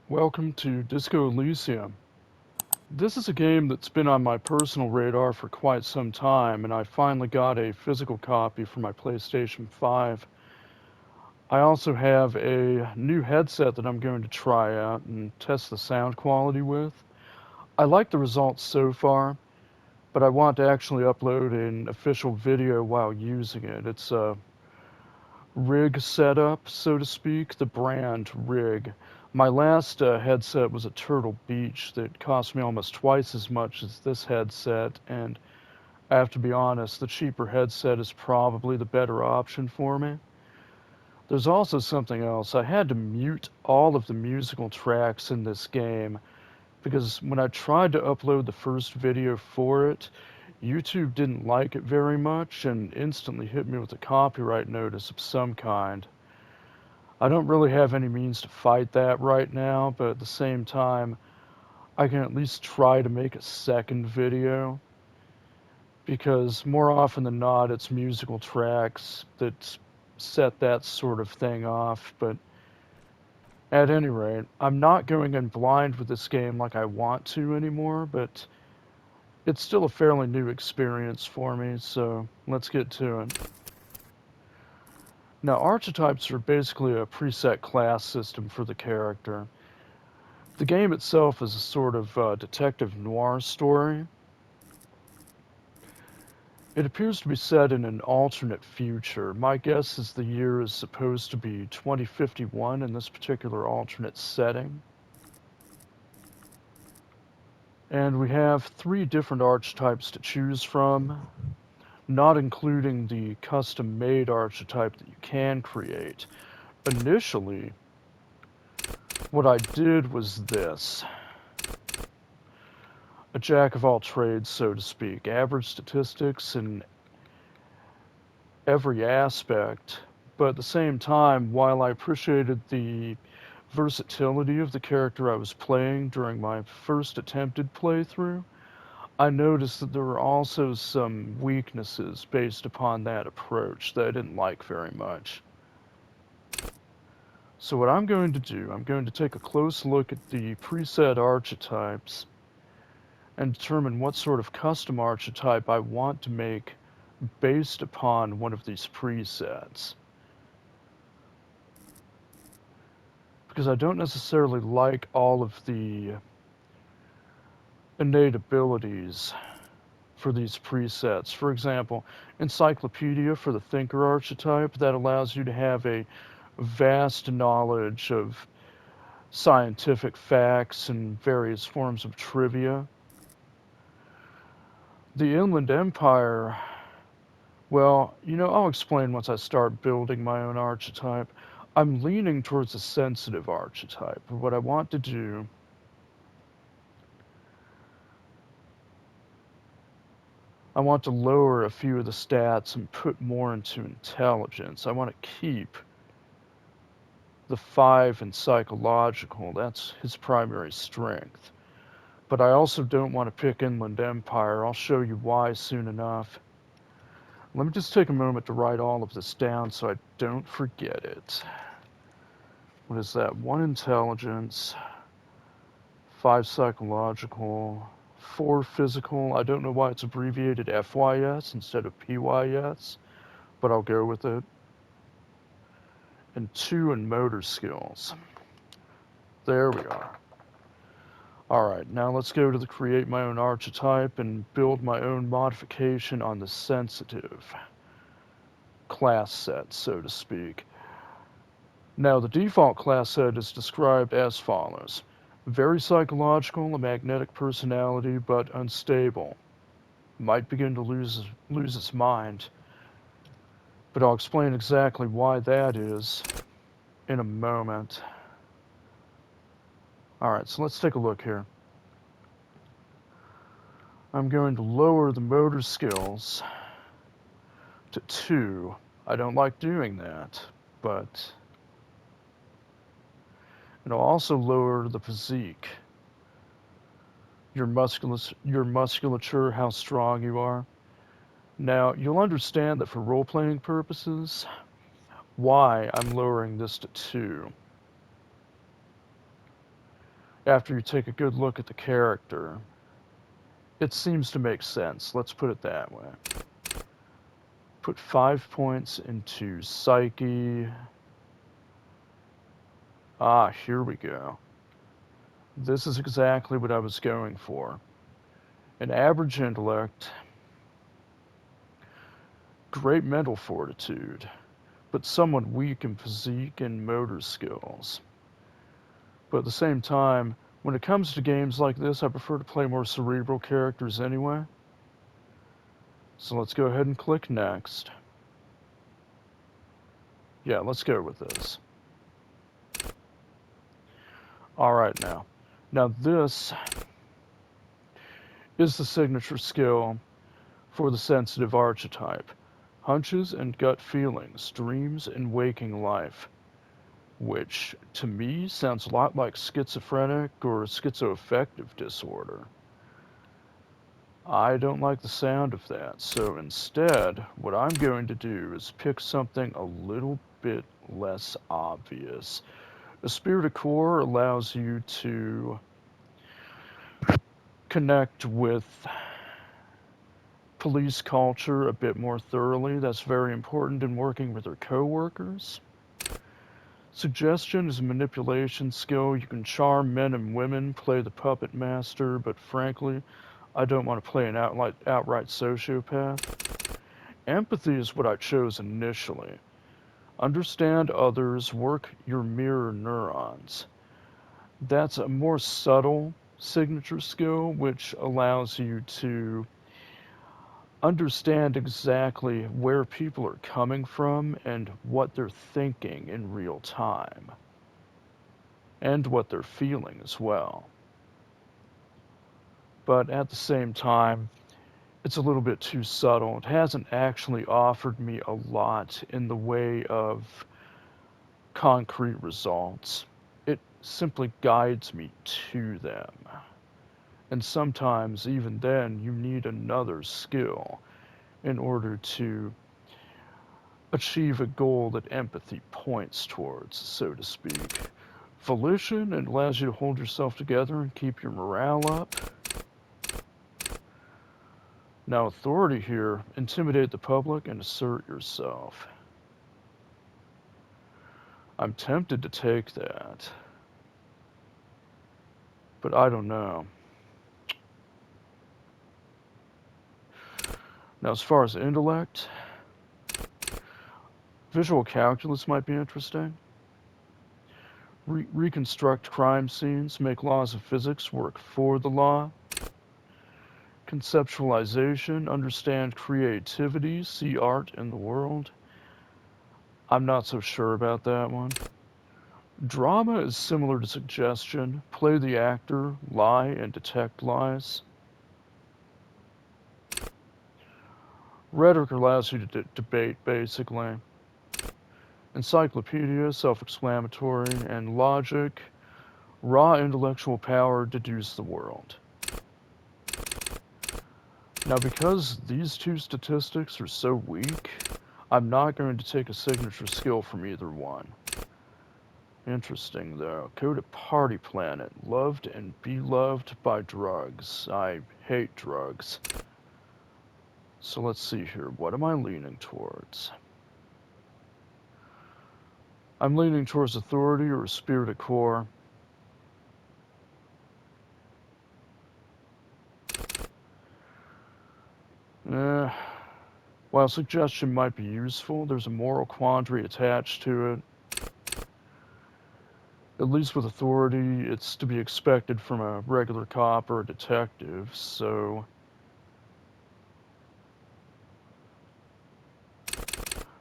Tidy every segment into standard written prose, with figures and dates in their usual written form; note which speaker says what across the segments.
Speaker 1: Welcome to Disco Elysium. This is a game that's been on my personal radar for quite some time, and I finally got a physical copy for my PlayStation 5. I also have a new headset that I'm going to try out and test the sound quality with. I like the results so far, but I want to actually upload an official video while using it. It's a rig setup, so to speak, the brand rig. My last headset was a Turtle Beach that cost me almost twice as much as this headset, and I have to be honest, the cheaper headset is probably the better option for me. There's also something else. I had to mute all of the musical tracks in this game because when I tried to upload the first video for it, YouTube didn't like it very much and instantly hit me with a copyright notice of some kind. I don't really have any means to fight that right now, but at the same time, I can at least try to make a second video because more often than not, it's musical tracks that set that sort of thing off. But at any rate, I'm not going in blind with this game like I want to anymore, but it's still a fairly new experience for me, so let's get to it. Now, archetypes are basically a preset class system for the character. The game itself is a sort of detective noir story. It appears to be set in an alternate future. My guess is the year is supposed to be 2051 in this particular alternate setting. And we have three different archetypes to choose from, not including the custom-made archetype that you can create. Initially, what I did was this. A jack of all trades, so to speak. Average statistics in every aspect, but at the same time, while I appreciated the versatility of the character I was playing during my first attempted playthrough, I noticed that there were also some weaknesses based upon that approach that I didn't like very much. So what I'm going to do, I'm going to take a close look at the preset archetypes and determine what sort of custom archetype I want to make based upon one of these presets. Because I don't necessarily like all of the innate abilities for these presets. For example, Encyclopedia for the Thinker archetype, that allows you to have a vast knowledge of scientific facts and various forms of trivia. The Inland Empire, well, I'll explain once I start building my own archetype. I'm leaning towards a sensitive archetype. What I want to do, I want to lower a few of the stats and put more into intelligence. I want to keep the 5 in psychological. That's his primary strength. But I also don't want to pick Inland Empire. I'll show you why soon enough. Let me just take a moment to write all of this down so I don't forget it. What is that? 1 intelligence, 5 psychological, 4 physical. I don't know why it's abbreviated FYS instead of PYS, but I'll go with it. And 2 in motor skills. There we are. Alright, now let's go to the create my own archetype and build my own modification on the sensitive class set, so to speak. Now, the default class set is described as follows. Very psychological, a magnetic personality, but unstable. Might begin to lose its mind. But I'll explain exactly why that is in a moment. Alright, so let's take a look here. I'm going to lower the motor skills to 2. I don't like doing that, but... And I'll also lower the physique. Your musculature, how strong you are. Now, you'll understand that for role-playing purposes, why I'm lowering this to 2. after you take a good look at the character. It seems to make sense, let's put it that way. Put 5 points into Psyche. Ah, here we go. This is exactly what I was going for. An average intellect, great mental fortitude, but somewhat weak in physique and motor skills. But at the same time, when it comes to games like this, I prefer to play more cerebral characters anyway. So let's go ahead and click next. Yeah, let's go with this. Alright now. Now this is the signature skill for the sensitive archetype. Hunches and gut feelings, dreams and waking life. Which, to me, sounds a lot like schizophrenic or schizoaffective disorder. I don't like the sound of that, so instead, what I'm going to do is pick something a little bit less obvious. Esprit de Corps allows you to connect with police culture a bit more thoroughly. That's very important in working with your coworkers. Suggestion is a manipulation skill. You can charm men and women, play the puppet master, but frankly, I don't want to play an outright sociopath. Empathy is what I chose initially. Understand others, work your mirror neurons. That's a more subtle signature skill, which allows you to understand exactly where people are coming from and what they're thinking in real time, and what they're feeling as well. But at the same time, it's a little bit too subtle. It hasn't actually offered me a lot in the way of concrete results. It simply guides me to them. And sometimes, even then, you need another skill in order to achieve a goal that empathy points towards, so to speak. Volition, it allows you to hold yourself together and keep your morale up. Now, authority here, intimidate the public and assert yourself. I'm tempted to take that, but I don't know. Now, as far as intellect, visual calculus might be interesting. Reconstruct crime scenes, make laws of physics work for the law. Conceptualization, understand creativity, see art in the world. I'm not so sure about that one. Drama is similar to suggestion. Play the actor, lie and detect lies. Rhetoric allows you to debate, basically. Encyclopedia, self-explanatory, and logic, raw intellectual power, deduce the world. Now, because these two statistics are so weak, I'm not going to take a signature skill from either one. Interesting, though. Go to Party Planet. Loved and beloved by drugs. I hate drugs. So let's see here. What am I leaning towards? I'm leaning towards authority or esprit de corps. While suggestion might be useful, there's a moral quandary attached to it. At least with authority, it's to be expected from a regular cop or a detective, so...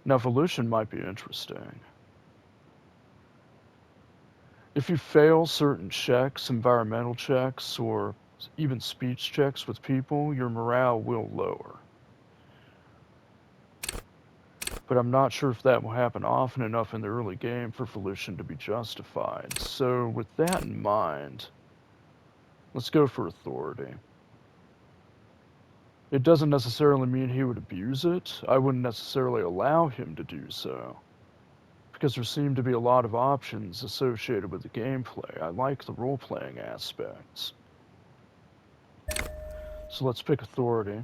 Speaker 1: Now, volition might be interesting. If you fail certain checks, environmental checks, or even speech checks with people, your morale will lower. But I'm not sure if that will happen often enough in the early game for volition to be justified. So with that in mind, let's go for authority. It doesn't necessarily mean he would abuse it. I wouldn't necessarily allow him to do so, because there seem to be a lot of options associated with the gameplay. I like the role-playing aspects. So let's pick authority.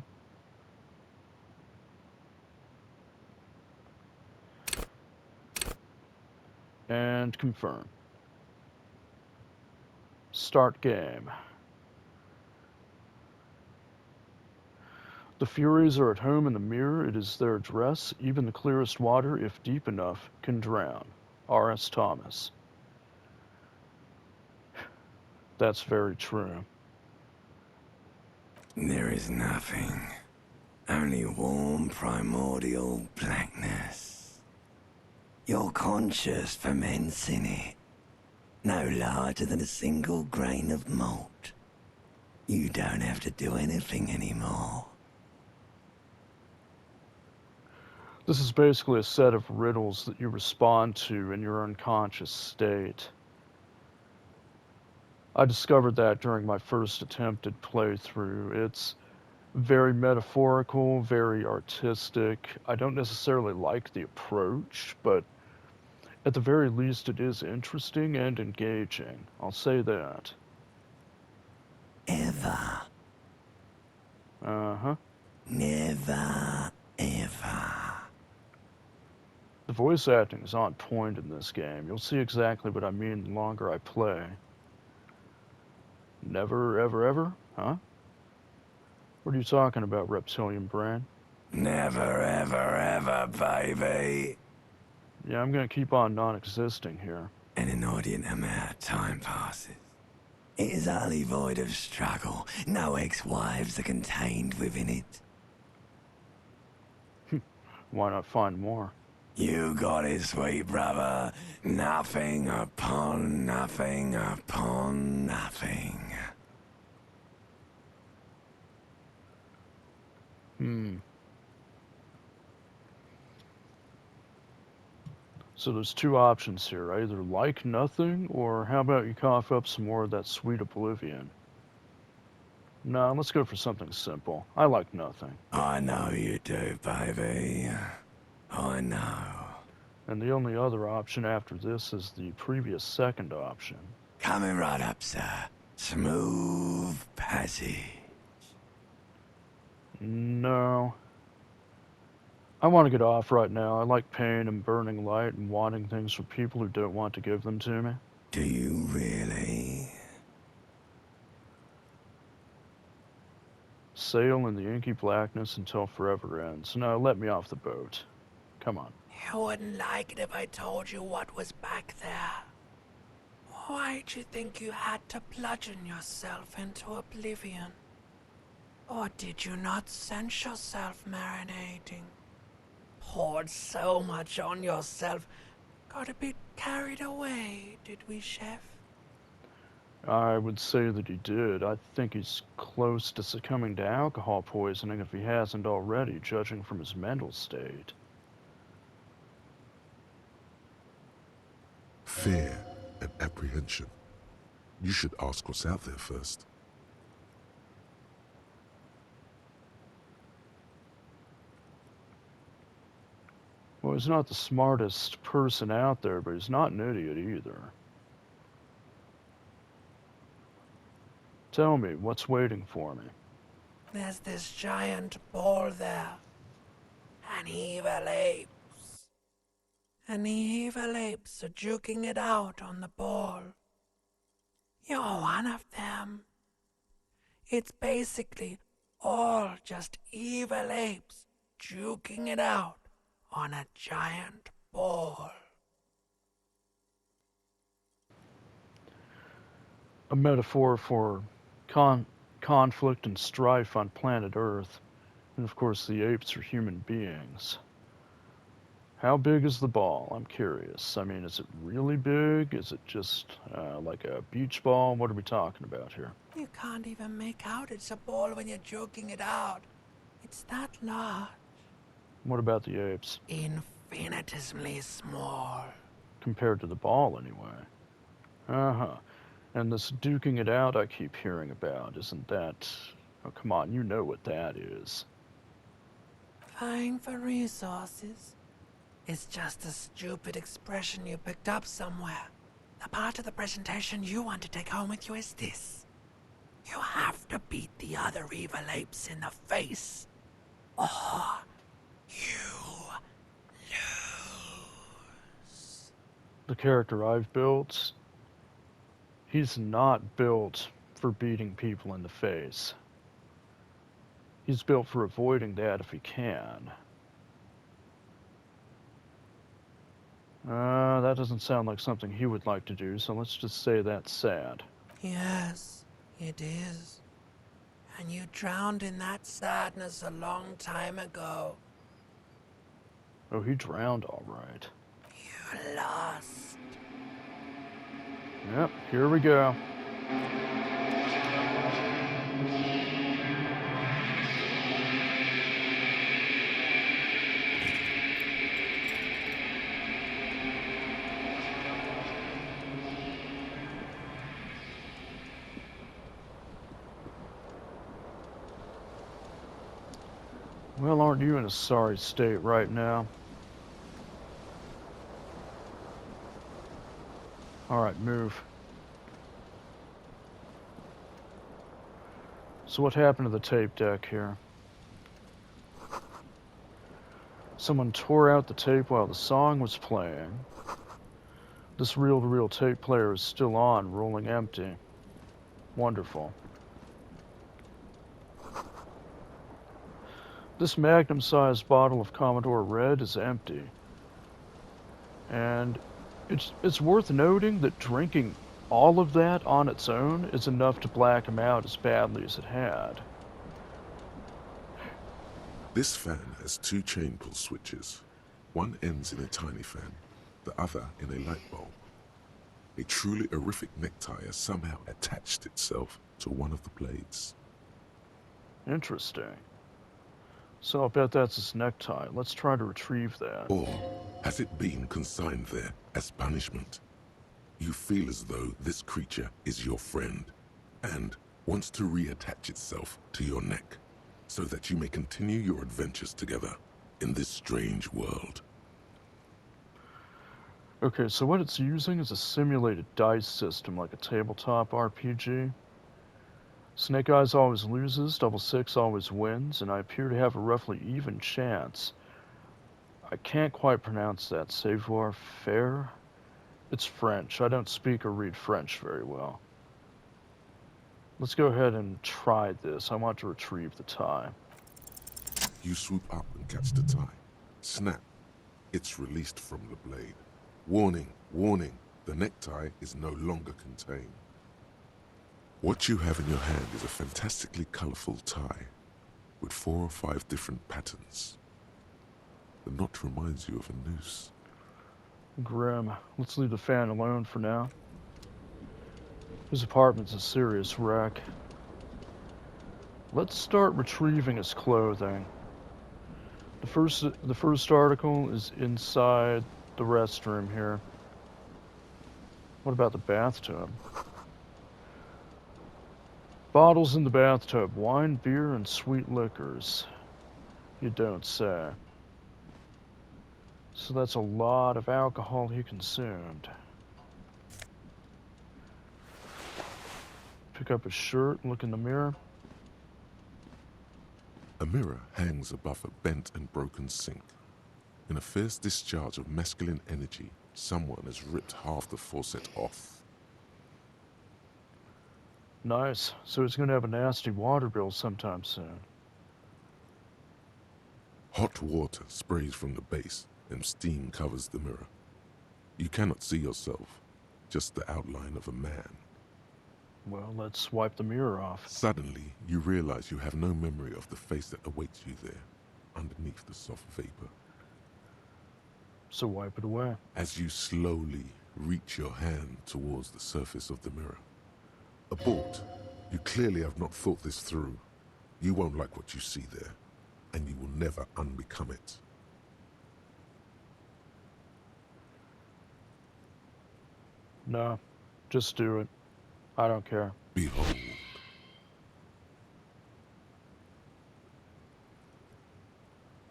Speaker 1: And confirm. Start game. The Furies are at home in the mirror. It is their dress. Even the clearest water, if deep enough, can drown. R.S. Thomas. That's very true.
Speaker 2: There is nothing. Only warm primordial blackness. Your conscious ferments in it. No larger than a single grain of malt. You don't have to do anything anymore.
Speaker 1: This is basically a set of riddles that you respond to in your unconscious state. I discovered that during my first attempted playthrough. It's very metaphorical, very artistic. I don't necessarily like the approach, but at the very least it is interesting and engaging. I'll say that.
Speaker 2: Ever.
Speaker 1: Uh-huh.
Speaker 2: Never, ever.
Speaker 1: The voice acting is on point in this game. You'll see exactly what I mean the longer I play. Never, ever, ever? Huh? What are you talking about, reptilian brain?
Speaker 2: Never, ever, ever, baby.
Speaker 1: Yeah, I'm gonna keep on non-existing here.
Speaker 2: An inordinate amount of time passes. It is utterly void of struggle. No ex-wives are contained within it.
Speaker 1: Why not find more?
Speaker 2: You got it, sweet brother. Nothing upon nothing upon nothing.
Speaker 1: So there's two options here. I either like nothing, or how about you cough up some more of that sweet oblivion? No, let's go for something simple. I like nothing.
Speaker 2: I know you do, baby. I know.
Speaker 1: And the only other option after this is the previous second option.
Speaker 2: Coming right up, sir. Smooth passage.
Speaker 1: No. I want to get off right now. I like pain and burning light and wanting things from people who don't want to give them to me.
Speaker 2: Do you really?
Speaker 1: Sail in the inky blackness until forever ends. No, let me off the boat. Come on.
Speaker 3: You wouldn't like it if I told you what was back there. Why'd you think you had to bludgeon yourself into oblivion? Or did you not sense yourself marinating? Poured so much on yourself. Got a bit carried away, did we, Chef?
Speaker 1: I would say that he did. I think he's close to succumbing to alcohol poisoning if he hasn't already, judging from his mental state.
Speaker 4: Fear and apprehension. You should ask what's out there first.
Speaker 1: Well, he's not the smartest person out there, but he's not an idiot either. Tell me, what's waiting for me?
Speaker 3: There's this giant ball there. An evil apes. And the evil apes are juking it out on the ball. You're one of them. It's basically all just evil apes juking it out on a giant ball.
Speaker 1: A metaphor for conflict and strife on planet Earth. And of course, the apes are human beings. How big is the ball? I'm curious. I mean, is it really big? Is it just like a beach ball? What are we talking about here?
Speaker 3: You can't even make out it's a ball when you're joking it out. It's that large.
Speaker 1: What about the apes?
Speaker 3: Infinitesimally small.
Speaker 1: Compared to the ball, anyway. Uh-huh. And this duking it out I keep hearing about, isn't that... Oh, come on, you know what that is.
Speaker 3: Vying for resources. It's just a stupid expression you picked up somewhere. The part of the presentation you want to take home with you is this. You have to beat the other evil apes in the face, or you lose.
Speaker 1: The character I've built, he's not built for beating people in the face. He's built for avoiding that if he can. That doesn't sound like something he would like to do, so let's just say that's sad.
Speaker 3: Yes, it is. And you drowned in that sadness a long time ago.
Speaker 1: Oh, he drowned all right.
Speaker 3: You lost.
Speaker 1: Yep, here we go. Well, aren't you in a sorry state right now? Alright, move. So what happened to the tape deck here? Someone tore out the tape while the song was playing. This reel-to-reel tape player is still on, rolling empty. Wonderful. This magnum-sized bottle of Commodore Red is empty. And it's worth noting that drinking all of that on its own is enough to black him out as badly as it had.
Speaker 4: This fan has two chain pull switches. One ends in a tiny fan, the other in a light bulb. A truly horrific necktie has somehow attached itself to one of the blades.
Speaker 1: Interesting. So I'll bet that's his necktie. Let's try to retrieve that.
Speaker 4: Or has it been consigned there as punishment? You feel as though this creature is your friend and wants to reattach itself to your neck so that you may continue your adventures together in this strange world.
Speaker 1: Okay, so what it's using is a simulated dice system like a tabletop RPG. Snake Eyes always loses, Double Six always wins, and I appear to have a roughly even chance. I can't quite pronounce that. Savoir-faire? It's French. I don't speak or read French very well. Let's go ahead and try this. I want to retrieve the tie.
Speaker 4: You swoop up and catch the tie. Snap. It's released from the blade. Warning, warning, the necktie is no longer contained. What you have in your hand is a fantastically colorful tie with 4 or 5 different patterns. The knot reminds you of a noose.
Speaker 1: Grim. Let's leave the fan alone for now. His apartment's a serious wreck. Let's start retrieving his clothing. The first article is inside the restroom here. What about the bathtub? Bottles in the bathtub. Wine, beer, and sweet liquors. You don't say. So that's a lot of alcohol he consumed. Pick up his shirt, look in the mirror.
Speaker 4: A mirror hangs above a bent and broken sink. In a fierce discharge of masculine energy, someone has ripped half the faucet off.
Speaker 1: Nice. So he's going to have a nasty water bill sometime soon.
Speaker 4: Hot water sprays from the base and steam covers the mirror. You cannot see yourself, just the outline of a man.
Speaker 1: Well, let's wipe the mirror off.
Speaker 4: Suddenly, you realize you have no memory of the face that awaits you there, underneath the soft vapor.
Speaker 1: So wipe it away.
Speaker 4: As you slowly reach your hand towards the surface of the mirror. Abort. You clearly have not thought this through. You won't like what you see there, and you will never unbecome it.
Speaker 1: No, just do it. I don't care.
Speaker 4: Behold.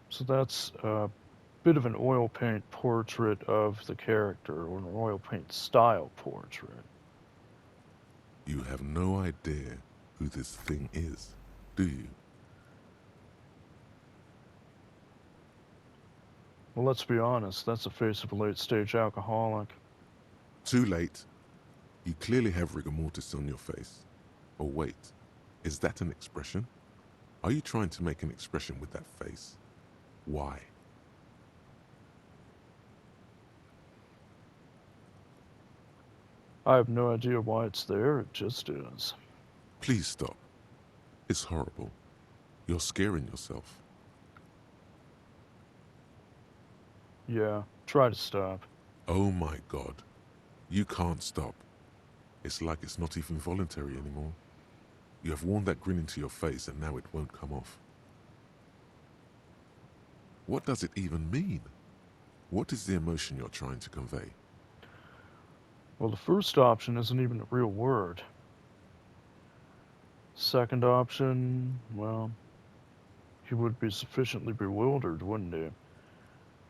Speaker 1: So that's bit of an oil paint portrait of the character, or an oil paint style portrait.
Speaker 4: You have no idea who this thing is, do you?
Speaker 1: Well, let's be honest, that's the face of a late-stage alcoholic.
Speaker 4: Too late. You clearly have rigor mortis on your face. Oh wait, is that an expression? Are you trying to make an expression with that face? Why?
Speaker 1: I have no idea why it's there, it just is.
Speaker 4: Please stop. It's horrible. You're scaring yourself.
Speaker 1: Yeah, try to stop.
Speaker 4: Oh my God. You can't stop. It's like it's not even voluntary anymore. You have worn that grin into your face and now it won't come off. What does it even mean? What is the emotion you're trying to convey?
Speaker 1: Well, the first option isn't even a real word. Second option, well, he would be sufficiently bewildered, wouldn't he?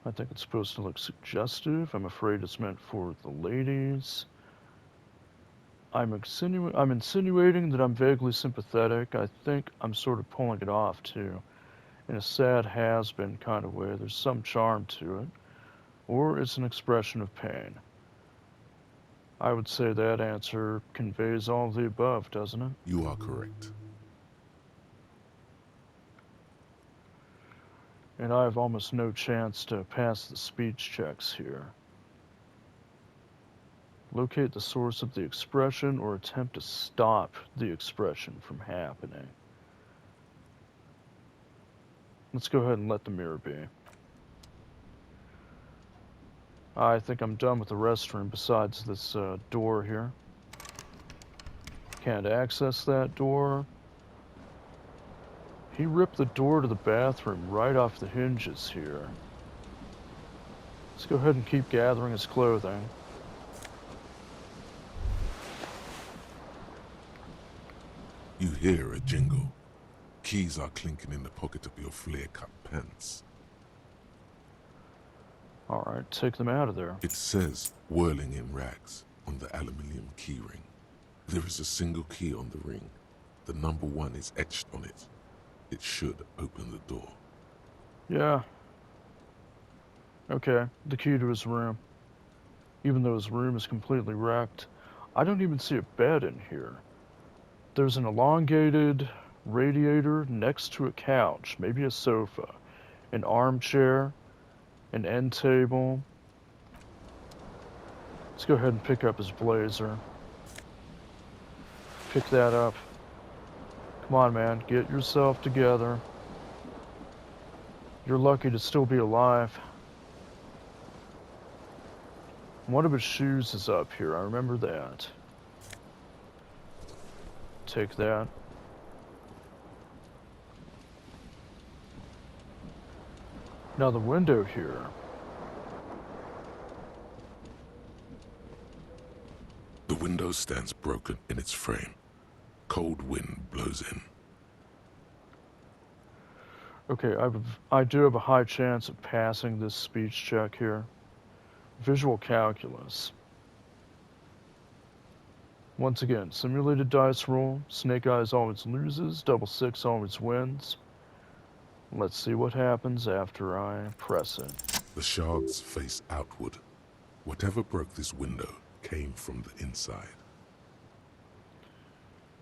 Speaker 1: I think it's supposed to look suggestive. I'm afraid it's meant for the ladies. I'm insinuating that I'm vaguely sympathetic. I think I'm sort of pulling it off, too. In a sad has-been kind of way. There's some charm to it. Or it's an expression of pain. I would say that answer conveys all of the above, doesn't it?
Speaker 4: You are correct.
Speaker 1: And I have almost no chance to pass the speech checks here. Locate the source of the expression or attempt to stop the expression from happening. Let's go ahead and let the mirror be. I think I'm done with the restroom besides this door here. Can't access that door. He ripped the door to the bathroom right off the hinges here. Let's go ahead and keep gathering his clothing.
Speaker 4: You hear a jingle. Keys are clinking in the pocket of your flare-cut pants.
Speaker 1: Alright, take them out of there.
Speaker 4: It says, whirling in rags, on the aluminium keyring. There is a single key on the ring. The number 1 is etched on it. It should open the door.
Speaker 1: Yeah. Okay, the key to his room. Even though his room is completely wrecked, I don't even see a bed in here. There's an elongated radiator next to a couch, maybe a sofa, an armchair, an end table. Let's go ahead and pick up his blazer. Pick that up. Come on, man, get yourself together. You're lucky to still be alive. One of his shoes is up here, I remember that. Take that. Now the window here.
Speaker 4: The window stands broken in its frame. Cold wind blows in.
Speaker 1: Okay, I do have a high chance of passing this speech check here. Visual calculus. Once again, simulated dice roll. Snake Eyes always loses. Double six always wins. Let's see what happens after I press it.
Speaker 4: The shards face outward. Whatever broke this window came from the inside.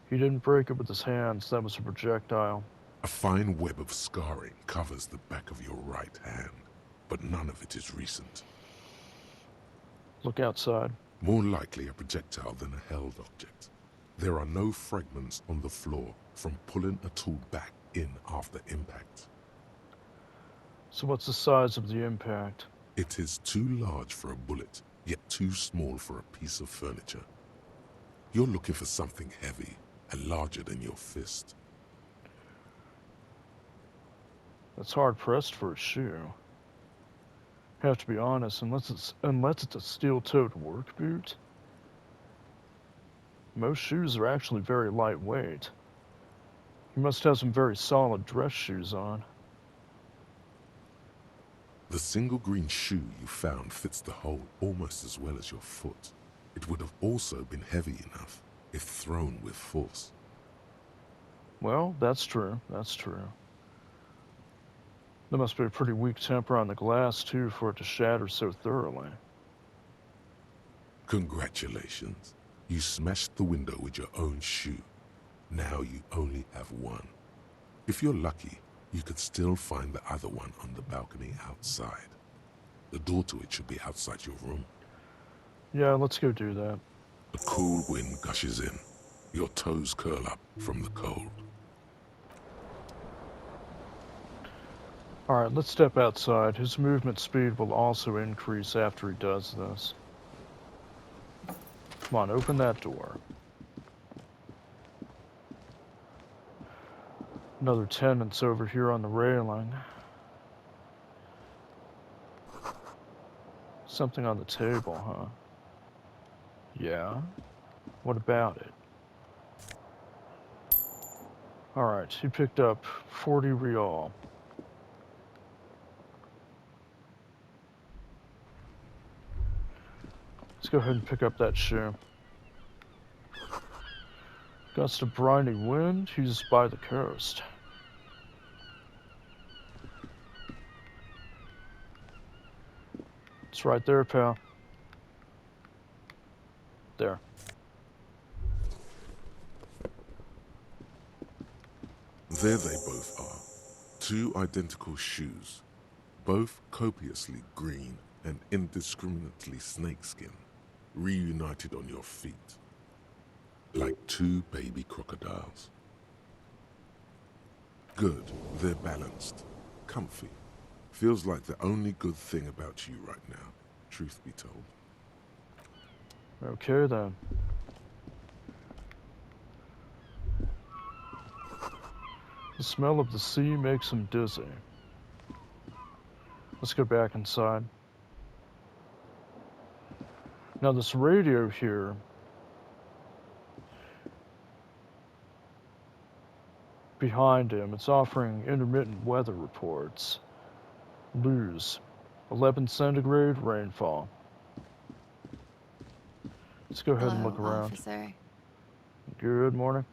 Speaker 1: He didn't break it with his hands. That was a projectile.
Speaker 4: A fine web of scarring covers the back of your right hand, but none of it is recent.
Speaker 1: Look outside.
Speaker 4: More likely a projectile than a held object. There are no fragments on the floor from pulling a tool back in after impact.
Speaker 1: So what's the size of the impact?
Speaker 4: It is too large for a bullet, yet too small for a piece of furniture. You're looking for something heavy and larger than your fist.
Speaker 1: That's hard-pressed for a shoe. Have to be honest, unless it's a steel-toed work boot. Most shoes are actually very lightweight. He must have some very solid dress shoes on.
Speaker 4: The single green shoe you found fits the hole almost as well as your foot. It would have also been heavy enough if thrown with force.
Speaker 1: Well, that's true. That's true. There must be a pretty weak temper on the glass, too, for it to shatter so thoroughly.
Speaker 4: Congratulations. You smashed the window with your own shoe. Now you only have one. If you're lucky, you could still find the other one on the balcony outside. The door to it should be outside your room.
Speaker 1: Yeah, let's go do that.
Speaker 4: A cool wind gushes in. Your toes curl up from the cold.
Speaker 1: Alright, let's step outside. His movement speed will also increase after he does this. Come on, open that door. Another tenant's over here on the railing. Something on the table, huh? Yeah? What about it? Alright, he picked up 40 real. Let's go ahead and pick up that shoe. Gust of briny wind, he's by the coast. It's right there, pal. There.
Speaker 4: There they both are. Two identical shoes. Both copiously green and indiscriminately snakeskin. Reunited on your feet. Like two baby crocodiles. Good, they're balanced. Comfy. Feels like the only good thing about you right now, truth be told.
Speaker 1: Okay then. The smell of the sea makes him dizzy. Let's go back inside. Now this radio here behind him, it's offering intermittent weather reports. Lose 11 centigrade rainfall. Let's go ahead and look
Speaker 5: Hello,
Speaker 1: around.
Speaker 5: officer.
Speaker 1: Good morning.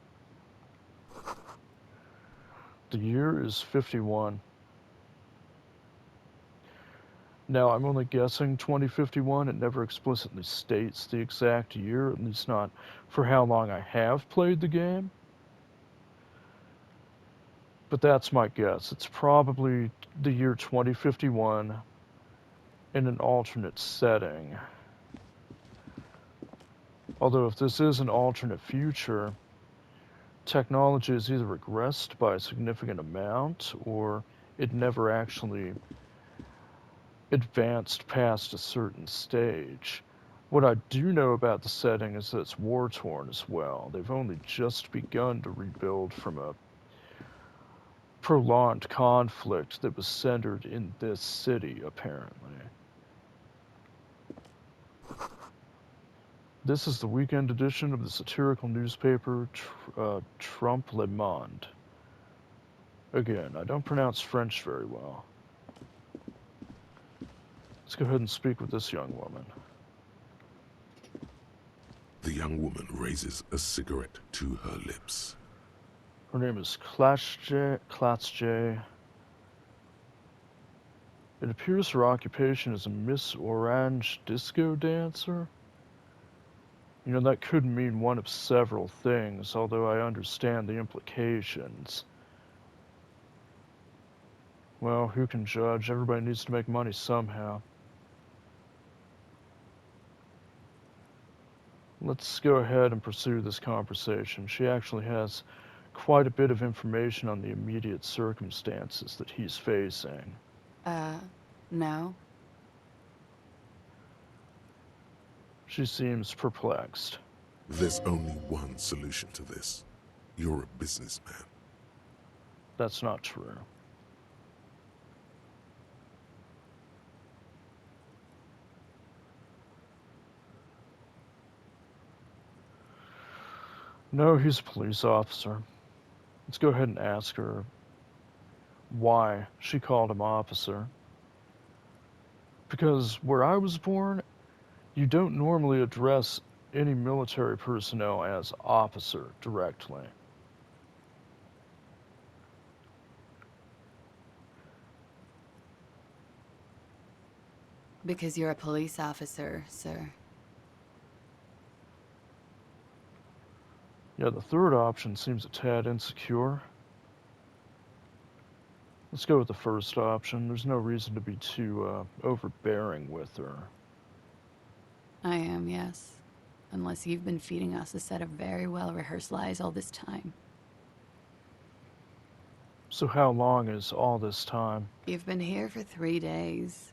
Speaker 1: The year is 51. Now, I'm only guessing 2051. It never explicitly states the exact year, at least not for how long I have played the game. But that's my guess. It's probably the year 2051 in an alternate setting. Although if this is an alternate future, technology has either regressed by a significant amount or it never actually advanced past a certain stage. What I do know about the setting is that it's war-torn as well. They've only just begun to rebuild from a prolonged conflict that was centered in this city, apparently. This is the weekend edition of the satirical newspaper Trump Le Monde. Again, I don't pronounce French very well. Let's go ahead and speak with this young woman.
Speaker 4: The young woman raises a cigarette to her lips.
Speaker 1: Her name is Klatsj. It appears her occupation is a Miss Orange disco dancer. You know, that could mean one of several things, although I understand the implications. Well, who can judge? Everybody needs to make money somehow. Let's go ahead and pursue this conversation. She actually has quite a bit of information on the immediate circumstances that he's facing.
Speaker 5: No?
Speaker 1: She seems perplexed.
Speaker 4: There's only one solution to this. You're a businessman.
Speaker 1: That's not true. No, he's a police officer. Let's go ahead and ask her why she called him officer. Because where I was born, you don't normally address any military personnel as officer directly.
Speaker 5: Because you're a police officer, sir.
Speaker 1: Yeah, the third option seems a tad insecure. Let's go with the first option. There's no reason to be too overbearing with her.
Speaker 5: I am, yes. Unless you've been feeding us a set of very well-rehearsed lies all this time.
Speaker 1: So how long is all this time?
Speaker 5: You've been here for 3 days.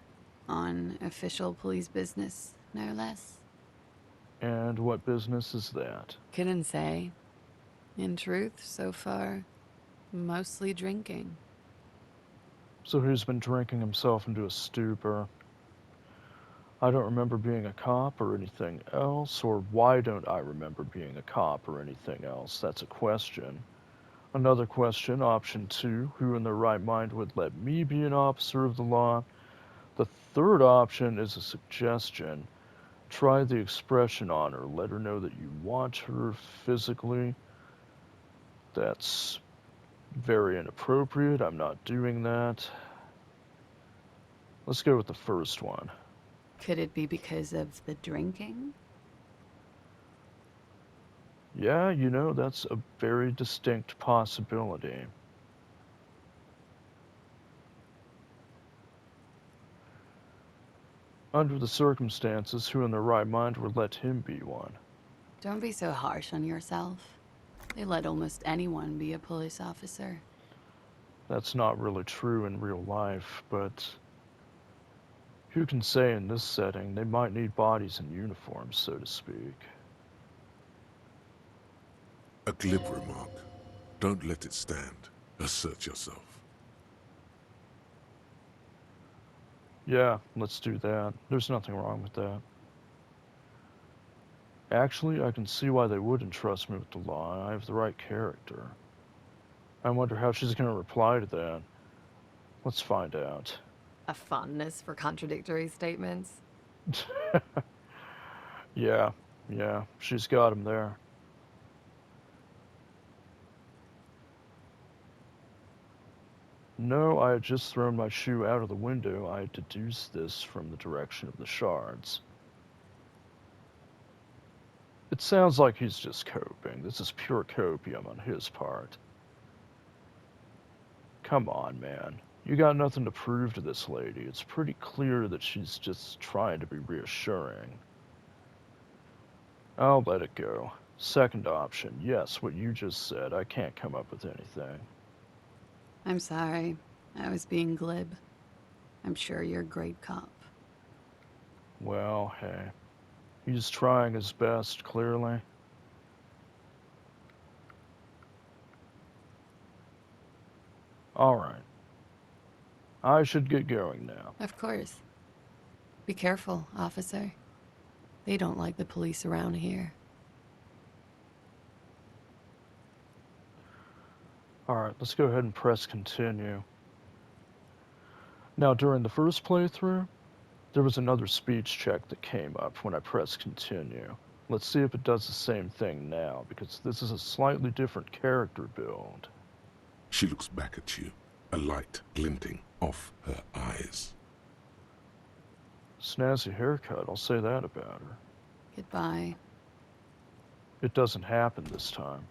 Speaker 5: On official police business, no less.
Speaker 1: And what business is that?
Speaker 5: Couldn't say. In truth, so far, mostly drinking.
Speaker 1: So who's been drinking himself into a stupor? I don't remember being a cop or anything else, or why don't I remember being a cop or anything else? That's a question. Another question, option 2, who in their right mind would let me be an officer of the law? The third option is a suggestion. Try the expression on her. Let her know that you want her physically. That's very inappropriate. I'm not doing that. Let's go with the first one.
Speaker 5: Could it be because of the drinking?
Speaker 1: Yeah, that's a very distinct possibility. Under the circumstances, who in their right mind would let him be one?
Speaker 5: Don't be so harsh on yourself. They let almost anyone be a police officer.
Speaker 1: That's not really true in real life, but who can say in this setting they might need bodies in uniforms, so to speak.
Speaker 4: A glib remark. Don't let it stand. Assert yourself.
Speaker 1: Yeah, let's do that. There's nothing wrong with that. Actually, I can see why they wouldn't trust me with the law. I have the right character. I wonder how she's going to reply to that. Let's find out.
Speaker 6: A fondness for contradictory statements.
Speaker 1: Yeah, she's got him there. No, I had just thrown my shoe out of the window. I had deduced this from the direction of the shards. It sounds like he's just coping. This is pure copium on his part. Come on, man. You got nothing to prove to this lady. It's pretty clear that she's just trying to be reassuring. I'll let it go. Second option. Yes, what you just said. I can't come up with anything.
Speaker 5: I'm sorry. I was being glib. I'm sure you're a great cop.
Speaker 1: Well, hey. He's trying his best, clearly. Alright. I should get going now.
Speaker 5: Of course. Be careful, officer. They don't like the police around here.
Speaker 1: Alright, let's go ahead and press continue. Now, during the first playthrough, there was another speech check that came up when I pressed continue. Let's see if it does the same thing now, because this is a slightly different character build.
Speaker 4: She looks back at you, a light glinting off her eyes.
Speaker 1: Snazzy haircut, I'll say that about her.
Speaker 5: Goodbye.
Speaker 1: It doesn't happen this time.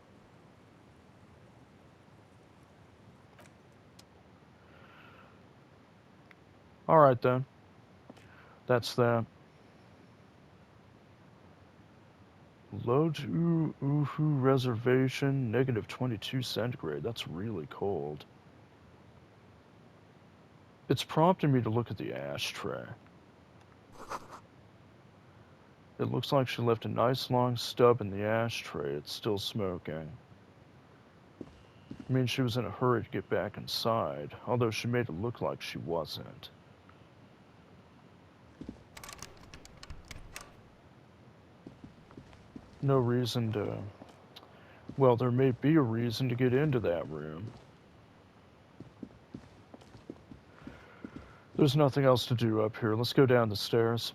Speaker 1: Alright then. That's that. Low to Uhu reservation, negative 22 centigrade. That's really cold. It's prompting me to look at the ashtray. It looks like she left a nice long stub in the ashtray. It's still smoking. I mean, she was in a hurry to get back inside, although she made it look like she wasn't. No reason to... Well, there may be a reason to get into that room. There's nothing else to do up here. Let's go down the stairs.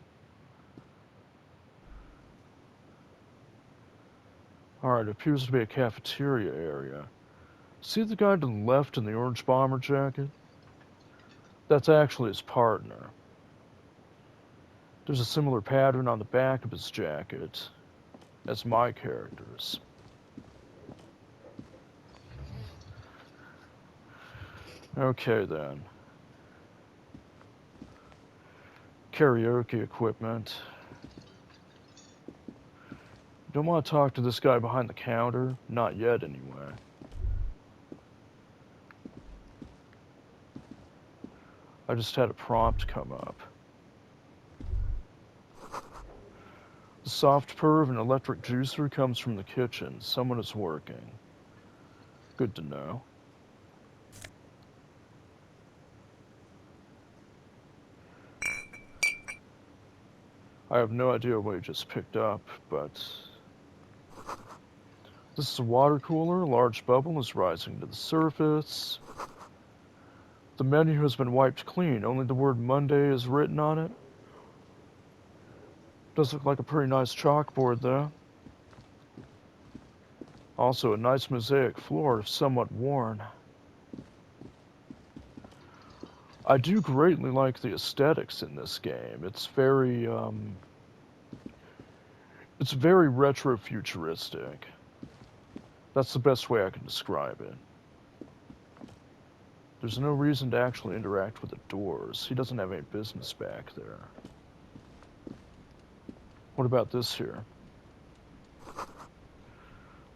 Speaker 1: Alright, it appears to be a cafeteria area. See the guy to the left in the orange bomber jacket? That's actually his partner. There's a similar pattern on the back of his jacket as my character's. Okay then. Karaoke equipment. Don't want to talk to this guy behind the counter. Not yet, anyway. I just had a prompt come up. The soft purr of an electric juicer comes from the kitchen. Someone is working. Good to know. I have no idea what he just picked up, but... This is a water cooler. A large bubble is rising to the surface. The menu has been wiped clean. Only the word Monday is written on it. Does look like a pretty nice chalkboard, though. Also, a nice mosaic floor, somewhat worn. I do greatly like the aesthetics in this game. It's very retro-futuristic. That's the best way I can describe it. There's no reason to actually interact with the doors. He doesn't have any business back there. What about this here?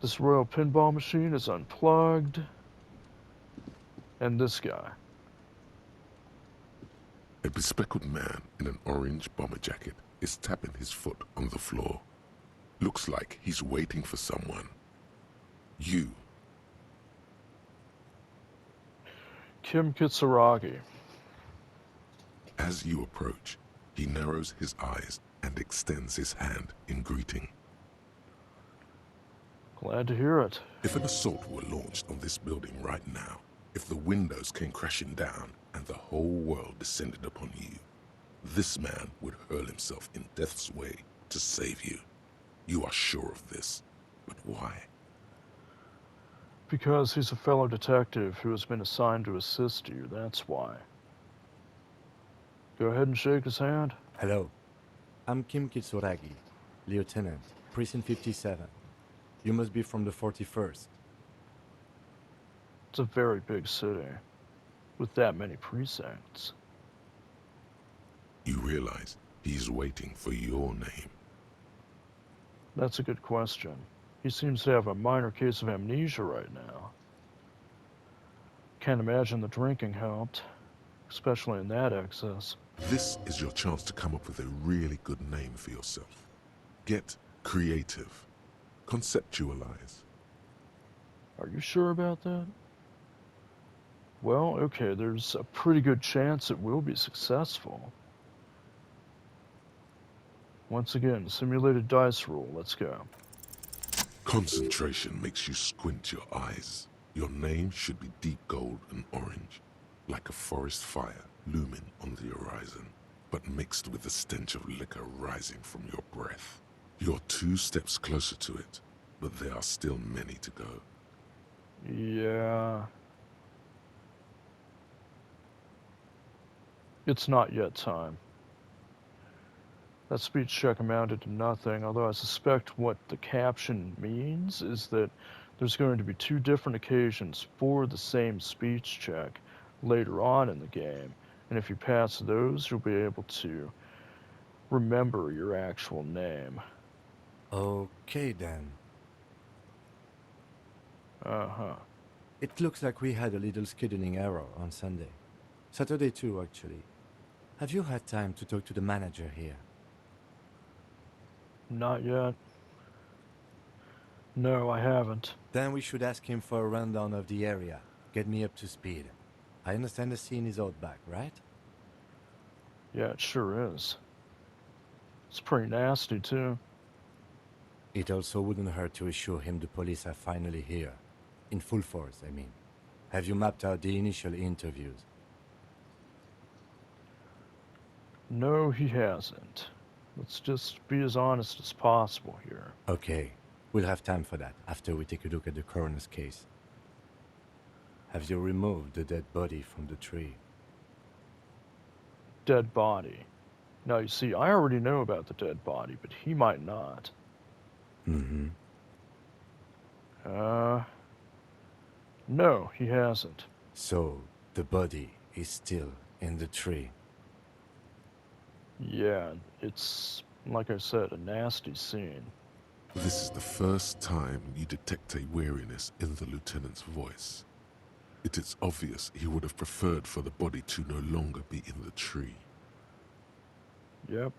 Speaker 1: This royal pinball machine is unplugged. And this guy.
Speaker 4: A bespectacled man in an orange bomber jacket is tapping his foot on the floor. Looks like he's waiting for someone. You.
Speaker 1: Kim Kitsuragi.
Speaker 4: As you approach, he narrows his eyes and extends his hand in greeting.
Speaker 1: Glad to hear it.
Speaker 4: If an assault were launched on this building right now, if the windows came crashing down and the whole world descended upon you, this man would hurl himself in death's way to save you. You are sure of this, but why?
Speaker 1: Because he's a fellow detective who has been assigned to assist you, that's why. Go ahead and shake his hand.
Speaker 7: Hello. I'm Kim Kitsuragi, Lieutenant, Precinct 57. You must be from the 41st.
Speaker 1: It's a very big city, with that many precincts.
Speaker 4: You realize he's waiting for your name.
Speaker 1: That's a good question. He seems to have a minor case of amnesia right now. Can't imagine the drinking helped, especially in that excess.
Speaker 4: This is your chance to come up with a really good name for yourself. Get creative. Conceptualize.
Speaker 1: Are you sure about that? Well, okay, there's a pretty good chance it will be successful. Once again, simulated dice roll, let's go.
Speaker 4: Concentration makes you squint your eyes. Your name should be deep gold and orange, like a forest fire looming on the horizon, but mixed with the stench of liquor rising from your breath. You're 2 steps closer to it, but there are still many to go.
Speaker 1: Yeah. It's not yet time. That speech check amounted to nothing, although I suspect what the caption means is that there's going to be 2 different occasions for the same speech check later on in the game, and if you pass those, you'll be able to remember your actual name.
Speaker 7: Okay then.
Speaker 1: Uh-huh.
Speaker 7: It looks like we had a little scheduling error on Sunday. Saturday too, actually. Have you had time to talk to the manager here?
Speaker 1: Not yet. No, I haven't.
Speaker 7: Then we should ask him for a rundown of the area. Get me up to speed. I understand the scene is out back, right?
Speaker 1: Yeah, it sure is. It's pretty nasty, too.
Speaker 7: It also wouldn't hurt to assure him the police are finally here. In full force, I mean. Have you mapped out the initial interviews?
Speaker 1: No, he hasn't. Let's just be as honest as possible here.
Speaker 7: Okay, we'll have time for that after we take a look at the coroner's case. Have you removed the dead body from the tree?
Speaker 1: Dead body. Now, you see, I already know about the dead body, but he might not.
Speaker 7: Mm-hmm.
Speaker 1: No, he hasn't.
Speaker 7: So, the body is still in the tree.
Speaker 1: Yeah, it's, like I said, a nasty scene.
Speaker 4: This is the first time you detect a weariness in the lieutenant's voice. It is obvious he would have preferred for the body to no longer be in the tree.
Speaker 1: Yep.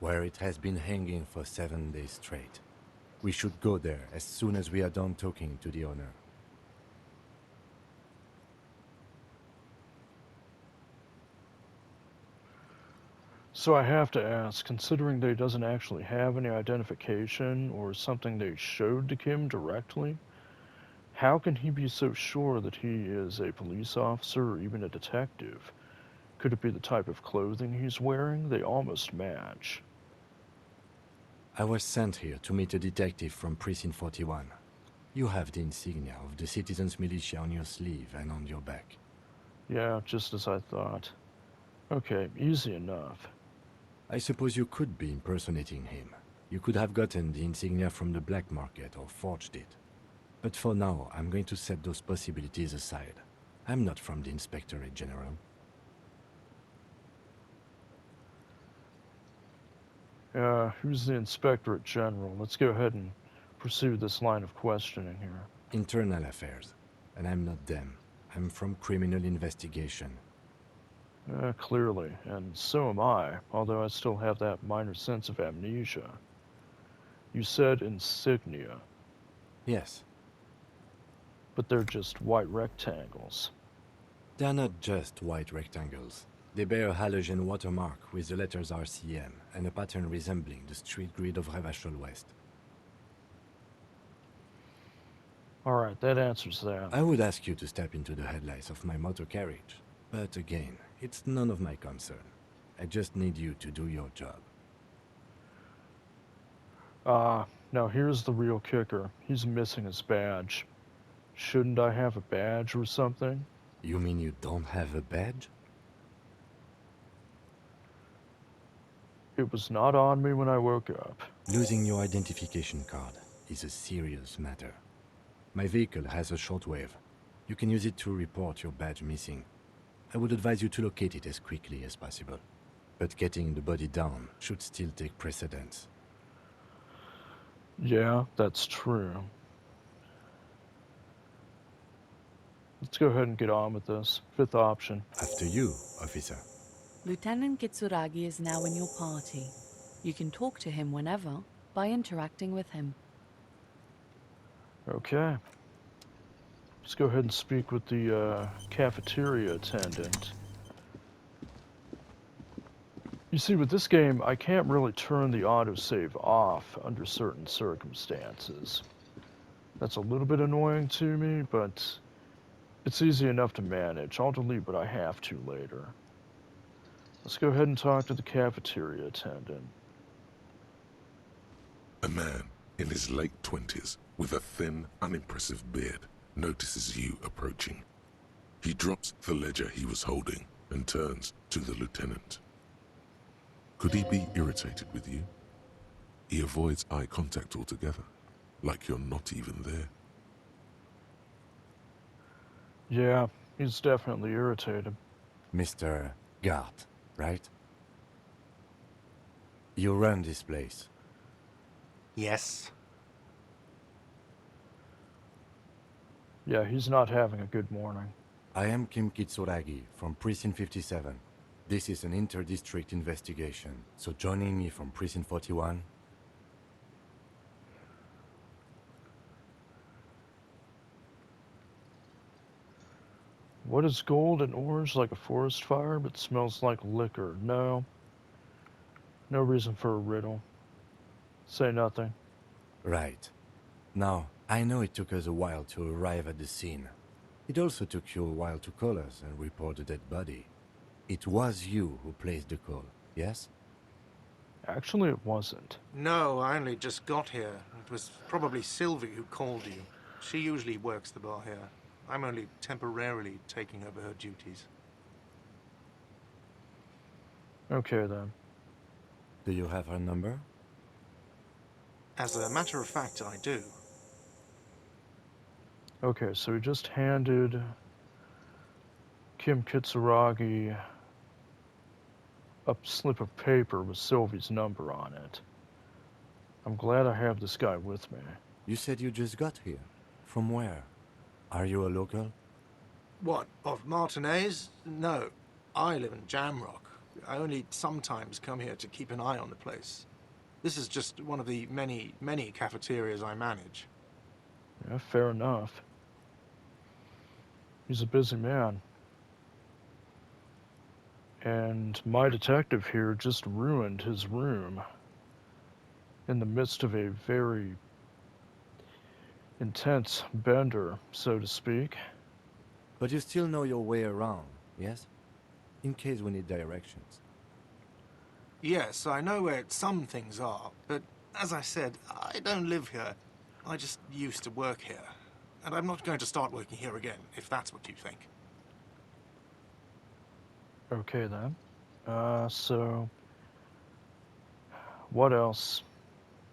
Speaker 7: Where it has been hanging for 7 days straight. We should go there as soon as we are done talking to the owner.
Speaker 1: So I have to ask, considering they doesn't actually have any identification or something they showed to Kim directly, how can he be so sure that he is a police officer or even a detective? Could it be the type of clothing he's wearing? They almost match.
Speaker 7: I was sent here to meet a detective from Precinct 41. You have the insignia of the Citizens Militia on your sleeve and on your back.
Speaker 1: Yeah, just as I thought. Okay, easy enough.
Speaker 7: I suppose you could be impersonating him. You could have gotten the insignia from the black market or forged it. But for now, I'm going to set those possibilities aside. I'm not from the Inspectorate General.
Speaker 1: Who's the Inspectorate General? Let's go ahead and pursue this line of questioning here.
Speaker 7: Internal affairs. And I'm not them. I'm from criminal investigation.
Speaker 1: Clearly, and so am I, although I still have that minor sense of amnesia. You said insignia,
Speaker 7: Yes,
Speaker 1: but they're just white rectangles.
Speaker 7: they're not just white rectangles. They bear a halogen watermark with the letters RCM and a pattern resembling the street grid of Revachol West.
Speaker 1: Alright, that answers that.
Speaker 7: I would ask you to step into the headlights of my motor carriage, but again, it's none of my concern. I just need you to do your job.
Speaker 1: Now here's the real kicker. He's missing his badge. Shouldn't I have a badge or something?
Speaker 7: You mean you don't have a badge?
Speaker 1: It was not on me when I woke up.
Speaker 7: Losing your identification card is a serious matter. My vehicle has a shortwave. You can use it to report your badge missing. I would advise you to locate it as quickly as possible. But getting the body down should still take precedence.
Speaker 1: Yeah, that's true. Let's go ahead and get on with this. Fifth option.
Speaker 7: After you, officer.
Speaker 8: Lieutenant Kitsuragi is now in your party. You can talk to him whenever by interacting with him.
Speaker 1: Okay. Let's go ahead and speak with the cafeteria attendant. You see, with this game, I can't really turn the autosave off under certain circumstances. That's a little bit annoying to me, but it's easy enough to manage. I'll delete what I have to later. Let's go ahead and talk to the cafeteria attendant.
Speaker 4: A man in his late 20s with a thin, unimpressive beard notices you approaching. He drops the ledger he was holding and turns to the lieutenant. Could he be irritated with you? He avoids eye contact altogether, like you're not even there.
Speaker 1: Yeah, he's definitely irritated.
Speaker 7: Mr. Gart, right? You run this place.
Speaker 9: Yes.
Speaker 1: Yeah, he's not having a good morning.
Speaker 7: I am Kim Kitsuragi from Precinct 57. This is an inter-district investigation, so joining me from Precinct 41...
Speaker 1: What is gold and orange like a forest fire but smells like liquor? No. No reason for a riddle. Say nothing.
Speaker 7: Right. Now, I know it took us a while to arrive at the scene. It also took you a while to call us and report the dead body. It was you who placed the call, yes?
Speaker 1: Actually, it wasn't.
Speaker 9: No, I only just got here. It was probably Sylvie who called you. She usually works the bar here. I'm only temporarily taking over her duties.
Speaker 1: Okay, then.
Speaker 7: Do you have her number?
Speaker 9: As a matter of fact, I do.
Speaker 1: Okay, so he just handed Kim Kitsuragi a slip of paper with Sylvie's number on it. I'm glad I have this guy with me.
Speaker 7: You said you just got here. From where? Are you a local?
Speaker 9: What, of Martinez? No. I live in Jamrock. I only sometimes come here to keep an eye on the place. This is just one of the many, many cafeterias I manage.
Speaker 1: Yeah, fair enough. He's a busy man. And my detective here just ruined his room in the midst of a very intense bender, so to speak.
Speaker 7: But you still know your way around, yes? In case we need directions.
Speaker 9: Yes, I know where some things are, but as I said, I don't live here. I just used to work here. And I'm not going to start working here again, if that's what you think.
Speaker 1: Okay, then. So, what else?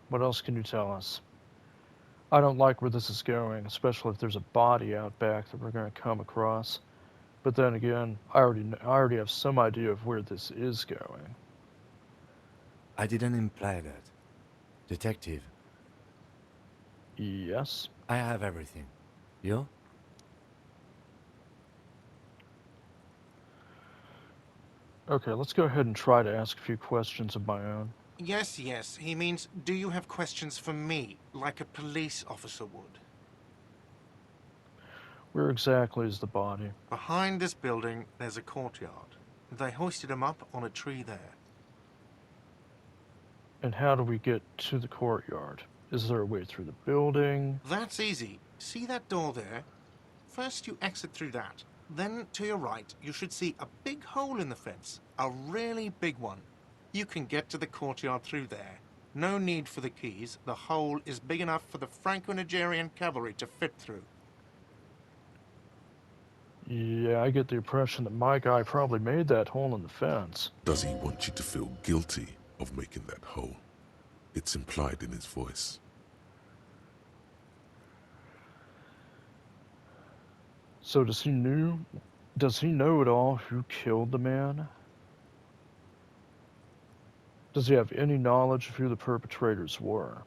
Speaker 1: What else can you tell us? I don't like where this is going, especially if there's a body out back that we're going to come across. But then again, I already have some idea of where this is going.
Speaker 7: I didn't imply that. Detective,
Speaker 1: Yes?
Speaker 7: I have everything. You?
Speaker 1: Okay, let's go ahead and try to ask a few questions of my own.
Speaker 9: Yes, yes. He means, do you have questions for me, like a police officer would?
Speaker 1: Where exactly is the body?
Speaker 9: Behind this building, there's a courtyard. They hoisted him up on a tree there.
Speaker 1: And how do we get to the courtyard? Is there a way through the building?
Speaker 9: That's easy. See that door there? First you exit through that. Then, to your right, you should see a big hole in the fence. A really big one. You can get to the courtyard through there. No need for the keys. The hole is big enough for the Franco-Nigerian cavalry to fit through.
Speaker 1: Yeah, I get the impression that my guy probably made that hole in the fence.
Speaker 4: Does he want you to feel guilty of making that hole? It's implied in his voice.
Speaker 1: So does he know at all who killed the man? Does he have any knowledge of who the perpetrators were?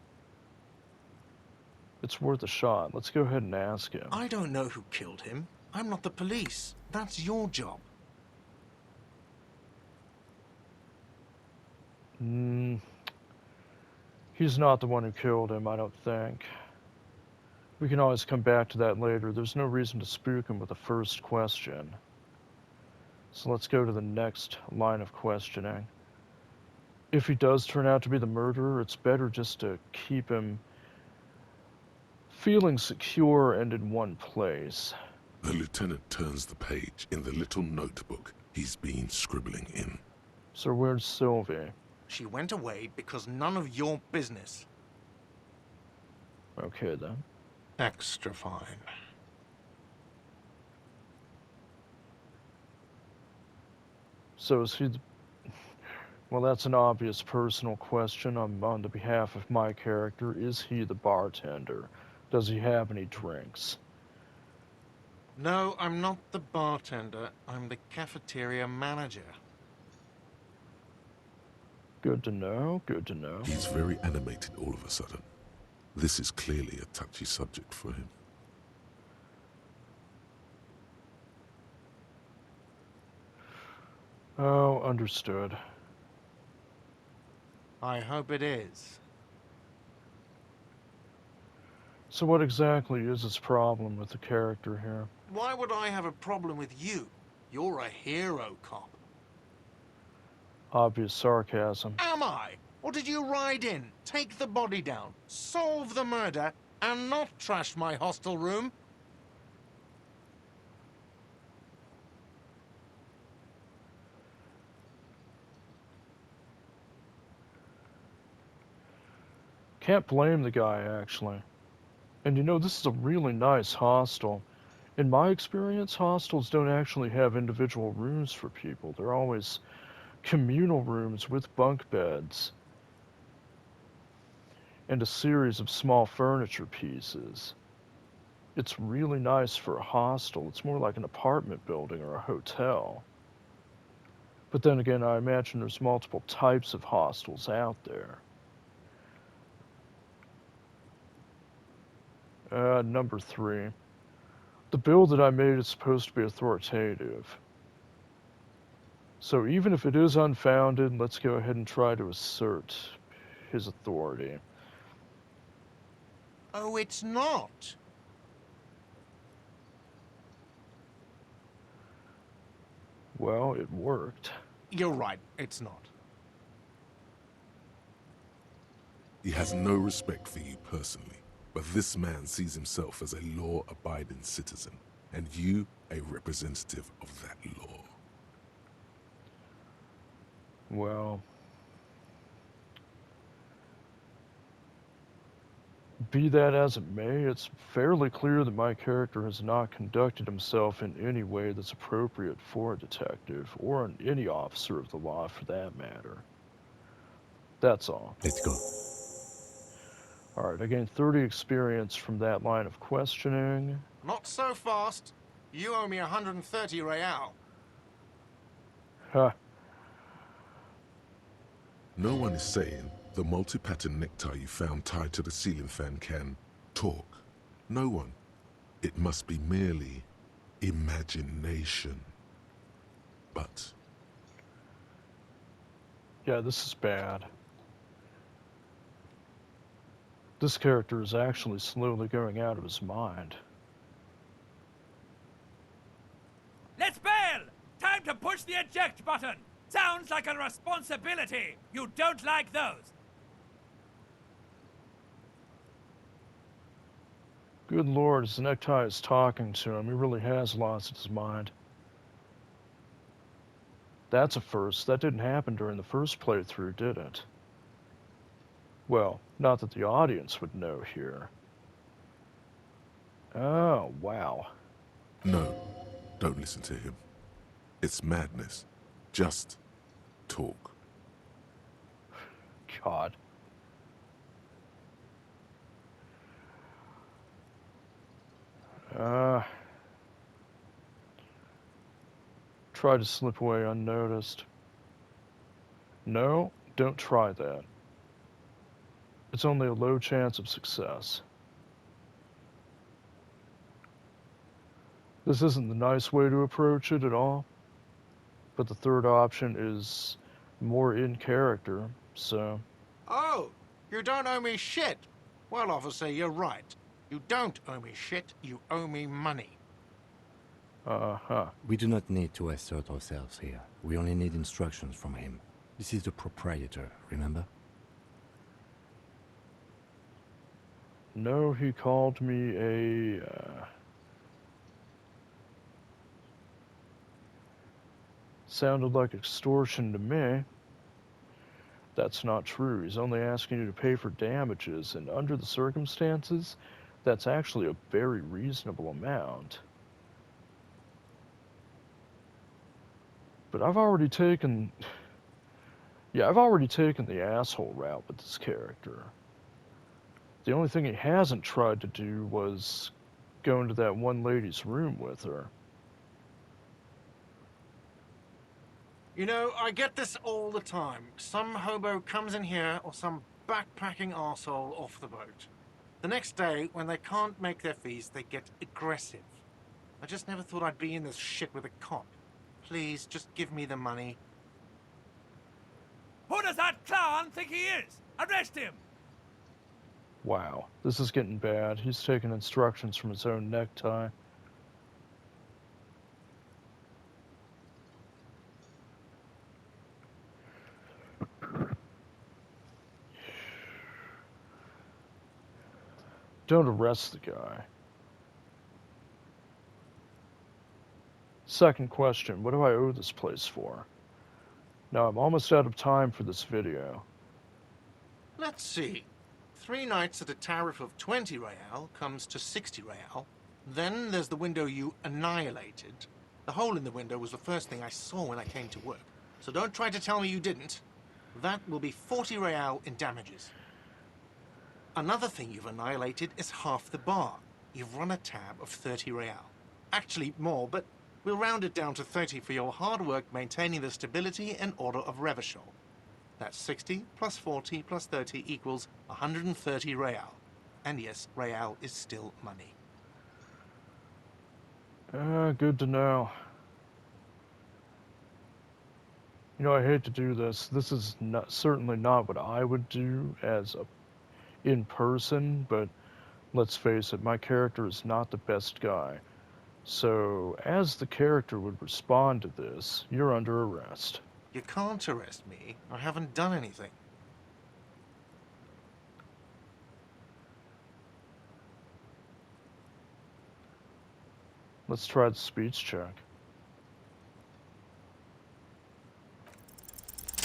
Speaker 1: It's worth a shot. Let's go ahead and ask him.
Speaker 9: I don't know who killed him. I'm not the police. That's your job.
Speaker 1: He's not the one who killed him, I don't think. We can always come back to that later. There's no reason to spook him with the first question. So let's go to the next line of questioning. If he does turn out to be the murderer, it's better just to keep him feeling secure and in one place.
Speaker 4: The lieutenant turns the page in the little notebook he's been scribbling in.
Speaker 1: So where's Sylvie?
Speaker 9: She went away because none of your business.
Speaker 1: Okay, then.
Speaker 9: Extra fine.
Speaker 1: So is he Well, that's an obvious personal question on the behalf of my character. Is he the bartender? Does he have any drinks?
Speaker 9: No, I'm not the bartender. I'm the cafeteria manager.
Speaker 1: Good to know, good to know.
Speaker 4: He's very animated all of a sudden. This is clearly a touchy subject for him.
Speaker 1: Oh, understood.
Speaker 9: I hope it is.
Speaker 1: So what exactly is his problem with the character here?
Speaker 9: Why would I have a problem with you? You're a hero cop.
Speaker 1: Obvious sarcasm.
Speaker 9: Am I? Or did you ride in, take the body down, solve the murder, and not trash my hostel room?
Speaker 1: Can't blame the guy, actually. And you know, this is a really nice hostel. In my experience, hostels don't actually have individual rooms for people. They're always communal rooms with bunk beds and a series of small furniture pieces. It's really nice for a hostel. It's more like an apartment building or a hotel. But then again, I imagine there's multiple types of hostels out there. Number 3. The build that I made is supposed to be authoritative. So even if it is unfounded, let's go ahead and try to assert his authority.
Speaker 9: Oh, it's not.
Speaker 1: Well, it worked.
Speaker 9: You're right, it's not.
Speaker 4: He has no respect for you personally, but this man sees himself as a law-abiding citizen, and you a representative of that law.
Speaker 1: Well, be that as it may, it's fairly clear that my character has not conducted himself in any way that's appropriate for a detective, or any officer of the law for that matter. That's all.
Speaker 7: Let's go.
Speaker 1: Alright, I gained 30 experience from that line of questioning.
Speaker 9: Not so fast. You owe me 130 real.
Speaker 1: Huh.
Speaker 4: No one is saying the multi-pattern necktie you found tied to the ceiling fan can talk. No one. It must be merely imagination. But
Speaker 1: Yeah, this is bad. This character is actually slowly going out of his mind.
Speaker 10: Let's bail! Time to push the eject button! Sounds like a responsibility! You don't like those!
Speaker 1: Good lord, his necktie is talking to him. He really has lost his mind. That's a first. That didn't happen during the first playthrough, did it? Well, not that the audience would know here. Oh, wow.
Speaker 4: no, don't listen to him. It's madness. Just talk.
Speaker 1: God. Try to slip away unnoticed. No, don't try that. It's only a low chance of success. This isn't the nice way to approach it at all, but the third option is more in character, so...
Speaker 9: Oh, you don't owe me shit. Well, officer, you're right. You don't owe me shit, you owe me money.
Speaker 1: Uh-huh.
Speaker 7: We do not need to assert ourselves here. We only need instructions from him. This is the proprietor, remember?
Speaker 1: No, he called me a... Sounded like extortion to me. That's not true. He's only asking you to pay for damages, and under the circumstances, that's actually a very reasonable amount. But I've already taken... Yeah, I've already taken the asshole route with this character. The only thing he hasn't tried to do was go into that one lady's room with her.
Speaker 9: You know, I get this all the time. Some hobo comes in here or some backpacking arsehole off the boat. The next day, when they can't make their fees, they get aggressive. I just never thought I'd be in this shit with a cop. Please, just give me the money.
Speaker 10: Who does that clown think he is? Arrest him!
Speaker 1: Wow, this is getting bad. He's taking instructions from his own necktie. Don't arrest the guy. Second question, what do I owe this place for? Now, I'm almost out of time for this video.
Speaker 9: Let's see. 3 nights at a tariff of 20 real comes to 60 real. Then there's the window you annihilated. The hole in the window was the first thing I saw when I came to work. So don't try to tell me you didn't. That will be 40 real in damages. Another thing you've annihilated is half the bar. You've run a tab of 30 real. Actually more, but we'll round it down to 30 for your hard work maintaining the stability and order of Revachol. That's 60 plus 40 plus 30 equals 130 real. And yes, real is still money.
Speaker 1: Good to know. You know, I hate to do this. This is certainly not what I would do as a in person, but let's face it, my character is not the best guy. So, as the character would respond to this, you're under arrest.
Speaker 9: You can't arrest me. I haven't done anything.
Speaker 1: Let's try the speech check.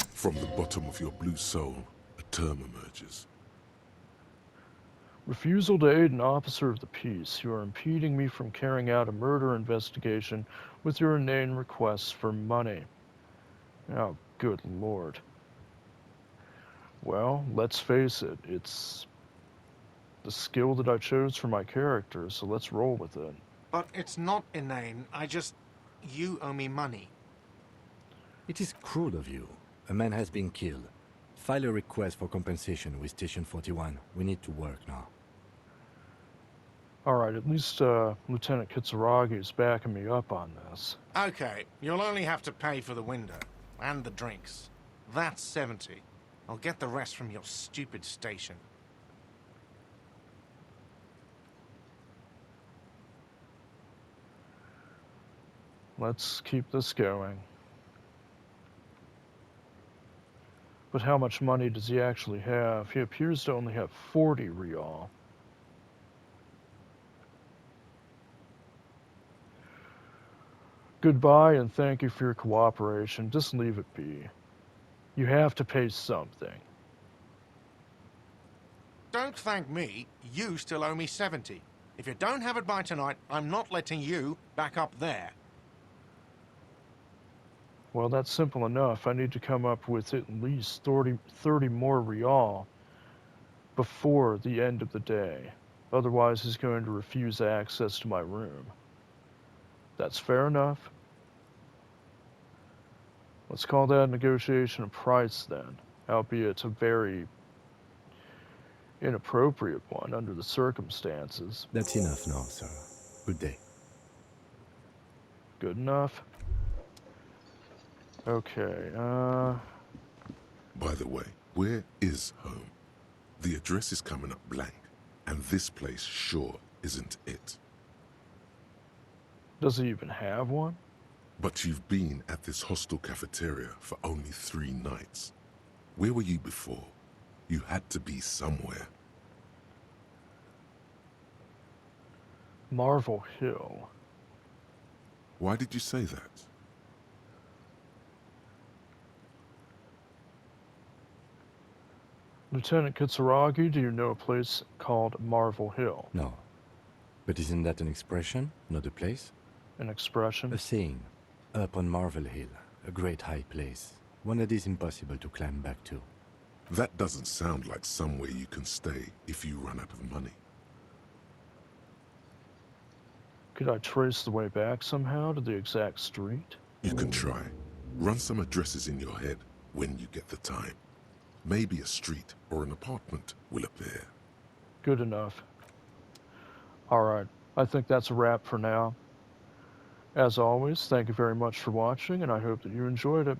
Speaker 4: From the bottom of your blue soul, a term emerges.
Speaker 1: Refusal to aid an officer of the peace. You are impeding me from carrying out a murder investigation with your inane requests for money. Oh, good lord. Well, let's face it, it's the skill that I chose for my character, so let's roll with it.
Speaker 9: But it's not inane. You owe me money.
Speaker 7: It is cruel of you. A man has been killed. File a request for compensation with Station 41. We need to work now.
Speaker 1: Alright, at least Lieutenant Kitsuragi is backing me up on this.
Speaker 9: Okay, you'll only have to pay for the window. And the drinks. That's 70. I'll get the rest from your stupid station.
Speaker 1: Let's keep this going. But how much money does he actually have? He appears to only have 40 real. Goodbye and thank you for your cooperation. Just leave it be. You have to pay something.
Speaker 9: Don't thank me. You still owe me 70. If you don't have it by tonight, I'm not letting you back up there.
Speaker 1: Well, that's simple enough. I need to come up with at least 30 more real before the end of the day. Otherwise, he's going to refuse access to my room. That's fair enough. Let's call that negotiation a price then, albeit a very inappropriate one under the circumstances.
Speaker 7: That's enough now, sir. Good day.
Speaker 1: Good enough? Okay,
Speaker 4: By the way, where is home? The address is coming up blank, and this place sure isn't it.
Speaker 1: Does he even have one?
Speaker 4: But you've been at this hostel cafeteria for only 3 nights. Where were you before? You had to be somewhere.
Speaker 1: Marvel Hill.
Speaker 4: Why did you say that?
Speaker 1: Lieutenant Kitsuragi, do you know a place called Marvel Hill?
Speaker 7: No. But isn't that an expression, not a place?
Speaker 1: An expression?
Speaker 7: A saying. Up on Marvel Hill, a great high place. One that is impossible to climb back to.
Speaker 4: That doesn't sound like somewhere you can stay if you run out of money.
Speaker 1: Could I trace the way back somehow to the exact street?
Speaker 4: You can try. Run some addresses in your head when you get the time. Maybe a street or an apartment will appear.
Speaker 1: Good enough. Alright, I think that's a wrap for now. As always, thank you very much for watching, and I hope that you enjoyed it.